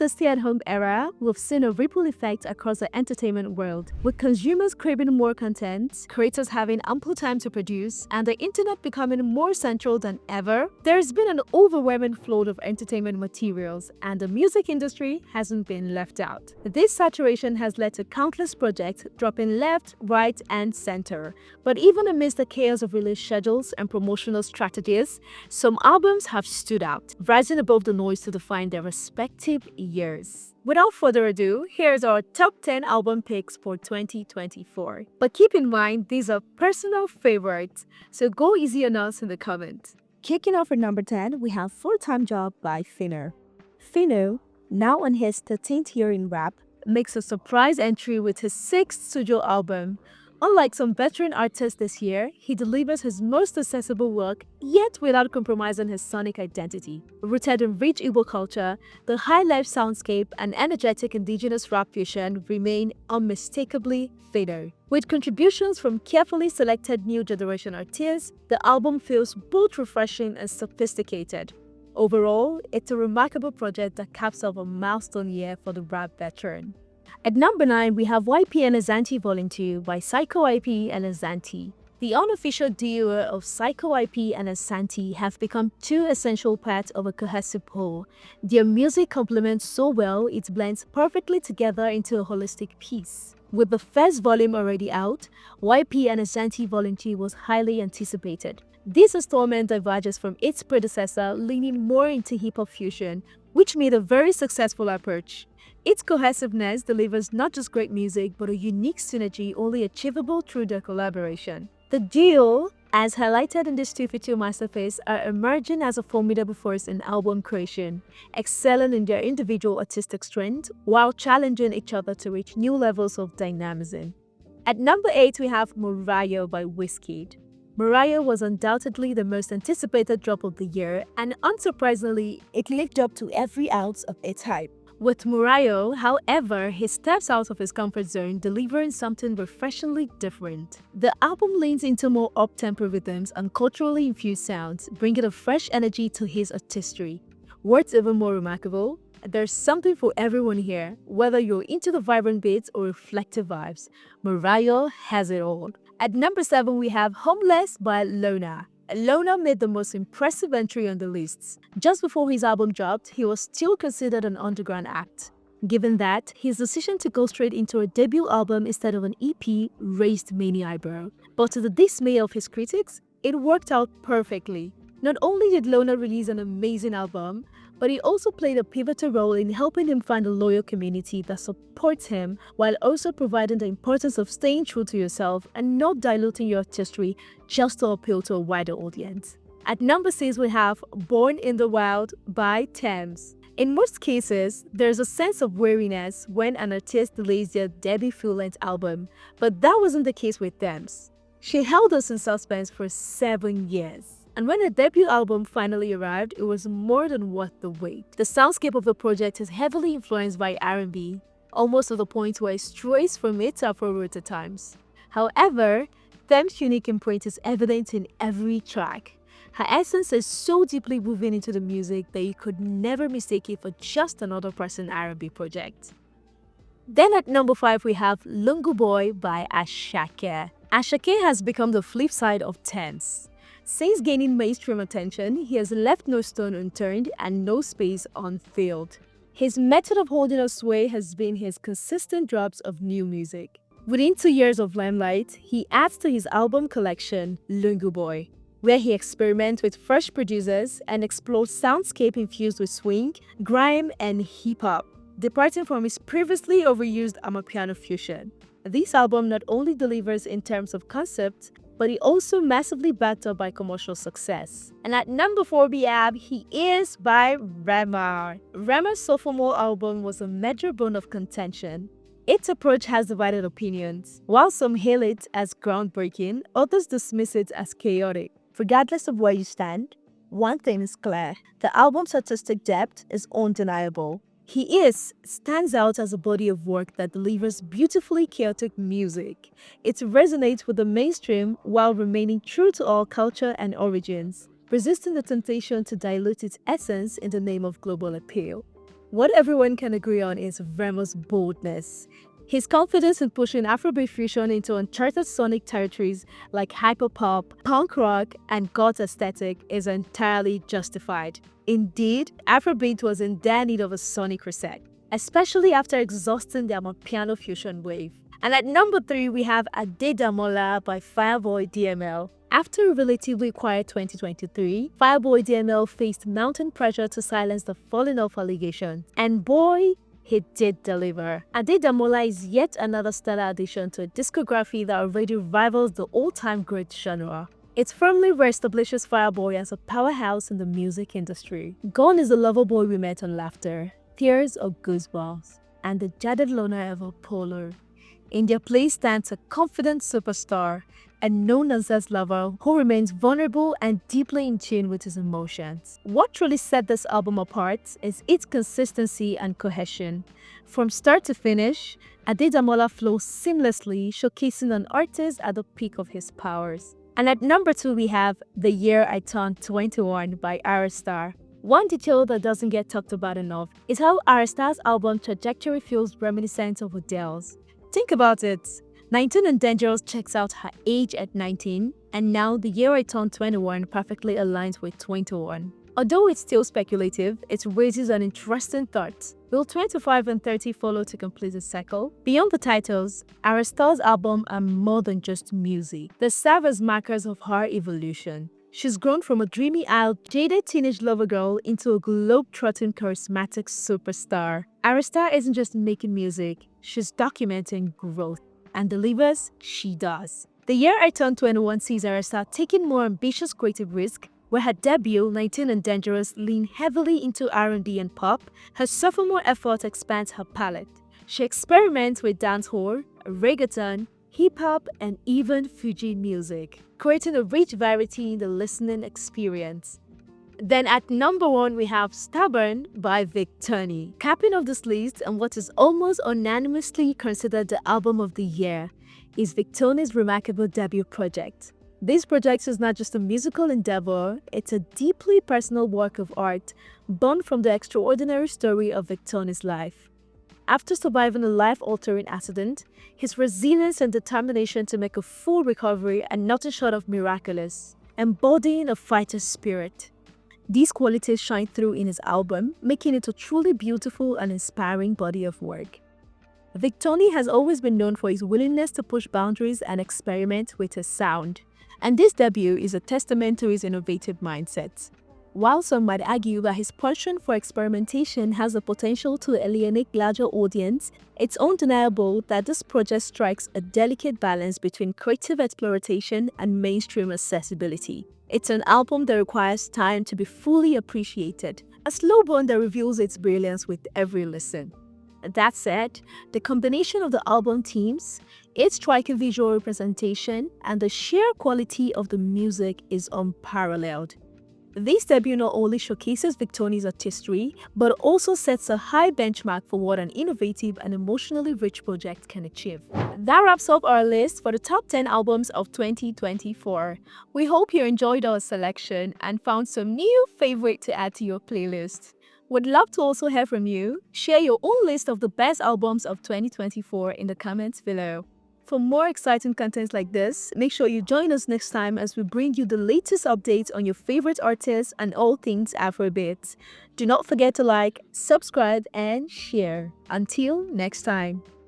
the stay-at-home era, we've seen a ripple effect across the entertainment world. With consumers craving more content, creators having ample time to produce, and the internet becoming more central than ever, there's been an overwhelming flood of entertainment materials, and the music industry hasn't been left out. This saturation has led to countless projects dropping left, right, and center. But even amidst the chaos of release schedules and promotional strategies, some albums have stood out, rising above the noise to define their respective years. Without further ado, here's our top 10 album picks for 2024. But keep in mind, these are personal favorites, so go easy on us in the comments. Kicking off at number 10, we have Full-Time Job by Phyno. Phyno, now on his 13th year in rap, makes a surprise entry with his 6th studio album. Unlike some veteran artists this year, he delivers his most accessible work, yet without compromising his sonic identity. Rooted in rich Igbo culture, the high-life soundscape and energetic indigenous rap fusion remain unmistakably Phyno. With contributions from carefully selected new generation artists, the album feels both refreshing and sophisticated. Overall, it's a remarkable project that caps off a milestone year for the rap veteran. At number 9, we have YP and Ashanti Volume 2 by Psycho YP and Ashanti. The unofficial duo of Psycho YP and Ashanti have become two essential parts of a cohesive whole. Their music complements so well, it blends perfectly together into a holistic piece. With the first volume already out, YP and Ashanti Volume 2 was highly anticipated. This installment diverges from its predecessor, leaning more into hip-hop fusion, which made a very successful approach. Its cohesiveness delivers not just great music, but a unique synergy only achievable through their collaboration. The duo, as highlighted in this 2-for-2 masterpiece, are emerging as a formidable force in album creation, excelling in their individual artistic strength while challenging each other to reach new levels of dynamism. At number 8, we have Morayo by Wizkid. Morayo was undoubtedly the most anticipated drop of the year, and unsurprisingly, it lived up to every ounce of its hype. With Morayo, however, he steps out of his comfort zone, delivering something refreshingly different. The album leans into more up-tempo rhythms and culturally infused sounds, bringing a fresh energy to his artistry. What's even more remarkable? There's something for everyone here, whether you're into the vibrant beats or reflective vibes. Morayo has it all. At number 7, we have Homeless by Lona. Lona made the most impressive entry on the lists. Just before his album dropped, he was still considered an underground act. Given that, his decision to go straight into a debut album instead of an EP raised many eyebrows. But to the dismay of his critics, it worked out perfectly. Not only did Lona release an amazing album, but he also played a pivotal role in helping him find a loyal community that supports him, while also providing the importance of staying true to yourself and not diluting your artistry just to appeal to a wider audience. At number 6, we have Born in the Wild by Tams. In most cases, there's a sense of weariness when an artist delays their debut full-length album, but that wasn't the case with Tams. She held us in suspense for 7 years. And when the debut album finally arrived, it was more than worth the wait. The soundscape of the project is heavily influenced by R&B, almost to the point where it strays from its Afro-roots at times. However, Tham's unique imprint is evident in every track. Her essence is so deeply woven into the music that you could never mistake it for just another person R&B project. Then at number 5, we have Lungu Boy by Asak. Asak has become the flip side of Tams. Since gaining mainstream attention, he has left no stone unturned and no space unfilled. His method of holding us sway has been his consistent drops of new music. Within 2 years of limelight, he adds to his album collection, Lungu Boy, where he experiments with fresh producers and explores soundscape infused with swing, grime, and hip-hop, departing from his previously overused amapiano fusion. This album not only delivers in terms of concept, but it also massively backed up by commercial success. And at number 4, we have HEIS by Remar. Remar's sophomore album was a major bone of contention. Its approach has divided opinions. While some hail it as groundbreaking, others dismiss it as chaotic. Regardless of where you stand, one thing is clear: the album's artistic depth is undeniable. HEIS stands out as a body of work that delivers beautifully chaotic music. It resonates with the mainstream while remaining true to our culture and origins, resisting the temptation to dilute its essence in the name of global appeal. What everyone can agree on is Rema's boldness. His confidence in pushing Afrobeat fusion into uncharted sonic territories like hyperpop, punk rock, and goth aesthetic is entirely justified. Indeed, Afrobeat was in dire need of a sonic reset, especially after exhausting their piano fusion wave. And at number 3, we have Adedamola by Fireboy D. After a relatively quiet 2023, Fireboy D faced mounting pressure to silence the falling off allegations. And boy, he did deliver. Adedamola is yet another stellar addition to a discography that already rivals the all-time great genre. It firmly reestablishes Fireboy as a powerhouse in the music industry. Gone is the lover boy we met on Laughter, Tears of Goosebumps, and the jaded loner of Apollo. In their place stands a confident superstar, a no-nonsense lover who remains vulnerable and deeply in tune with his emotions. What truly set this album apart is its consistency and cohesion. From start to finish, Adedamola flows seamlessly, showcasing an artist at the peak of his powers. And at number 2, we have The Year I Turned 21 by Aristar. One detail that doesn't get talked about enough is how Aristar's album trajectory feels reminiscent of Adele's. Think about it. 19 and Dangerous checks out her age at 19, and now The Year I Turned 21 perfectly aligns with 21. Although it's still speculative, it raises an interesting thought. Will 25 and 30 follow to complete the cycle? Beyond the titles, Aristar's albums are more than just music. They serve as markers of her evolution. She's grown from a dreamy-eyed, jaded teenage lover girl into a globe-trotting, charismatic superstar. Aristar isn't just making music, she's documenting growth. And delivers, she does. The Year I Turned 21 sees Aristar taking more ambitious creative risk, where her debut, 19 and Dangerous, leaned heavily into R&B and pop. Her sophomore effort expands her palette. She experiments with dancehall, reggaeton, hip-hop, and even Fuji music, creating a rich variety in the listening experience. Then at number 1, we have Stubborn by Victony. Capping off this list, and what is almost unanimously considered the album of the year, is Victony's remarkable debut project. This project is not just a musical endeavor, it's a deeply personal work of art, born from the extraordinary story of Victony's life. After surviving a life-altering accident, his resilience and determination to make a full recovery are nothing short of miraculous, embodying a fighter's spirit. These qualities shine through in his album, making it a truly beautiful and inspiring body of work. Victony has always been known for his willingness to push boundaries and experiment with his sound, and this debut is a testament to his innovative mindset. While some might argue that his passion for experimentation has the potential to alienate larger audience, it's undeniable that this project strikes a delicate balance between creative exploration and mainstream accessibility. It's an album that requires time to be fully appreciated, a slow burn that reveals its brilliance with every listen. That said, the combination of the album themes, its striking visual representation, and the sheer quality of the music is unparalleled. This debut not only showcases Victony's artistry, but also sets a high benchmark for what an innovative and emotionally rich project can achieve. That wraps up our list for the top 10 albums of 2024. We hope you enjoyed our selection and found some new favorite to add to your playlist. Would love to also hear from you. Share your own list of the best albums of 2024 in the comments below. For more exciting content like this, make sure you join us next time as we bring you the latest updates on your favorite artists and all things Afrobeat. Do not forget to like, subscribe, and share. Until next time.